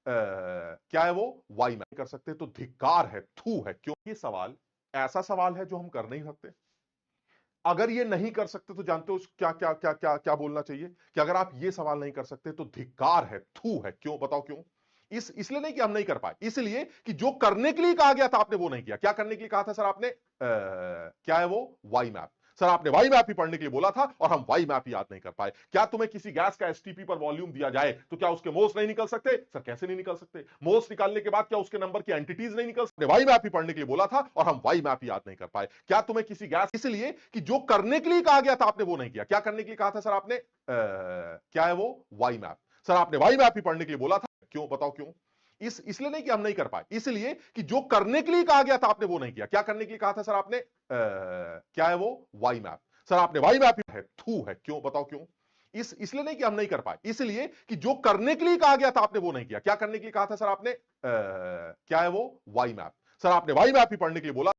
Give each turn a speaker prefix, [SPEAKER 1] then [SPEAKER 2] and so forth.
[SPEAKER 1] क्या है वो, वाई मैप कर सकते तो धिक्कार है, थू है। क्यों? ये सवाल ऐसा सवाल है जो हम कर नहीं सकते। अगर ये नहीं कर सकते तो जानते हो क्या क्या क्या क्या क्या बोलना चाहिए कि अगर आप ये सवाल नहीं कर सकते तो धिक्कार है, थू है। क्यों? बताओ क्यों? इसलिए नहीं कि हम नहीं कर पाए, इसलिए कि जो करने के लिए कहा गया था आपने वो नहीं किया। क्या करने के लिए कहा था सर आपने? क्या है वो, वाई मैप। सर आपने वाई मैप ही पढ़ने के लिए बोला था और हम वाई मैप ही याद नहीं कर पाए। क्या तुम्हें किसी गैस का एसटीपी पर वॉल्यूम दिया जाए तो क्या उसके मोल्स नहीं निकल सकते? सर कैसे नहीं निकल सकते? मोल्स निकालने के बाद क्या उसके नंबर की एंटिटीज नहीं निकल सकते? वाई मैप ही पढ़ने के लिए बोला था और हम वाई मैप ही याद नहीं कर पाए। क्या तुम्हें किसी गैस, इसलिए कि जो करने के लिए कहा गया था आपने वो नहीं किया। क्या करने के लिए कहा था सर आपने? क्या है वो, वाई मैप। सर आपने वाई मैप ही पढ़ने के लिए बोला था। क्यों? बताओ क्यों? इसलिए नहीं कि हम नहीं कर पाए, इसलिए कि जो करने के लिए कहा गया था आपने वो नहीं किया। क्या करने के लिए कहा था सर आपने? क्या है वो, वाई मैप। सर आपने वाई मैप ही है, थू है। क्यों? बताओ क्यों? इसलिए नहीं कि हम नहीं कर पाए, इसलिए कि जो करने के लिए कहा गया था आपने वो नहीं किया। क्या करने के लिए कहा था सर आपने? क्या है वो, वाई मैप। सर आपने वाई मैप ही पढ़ने के लिए बोला।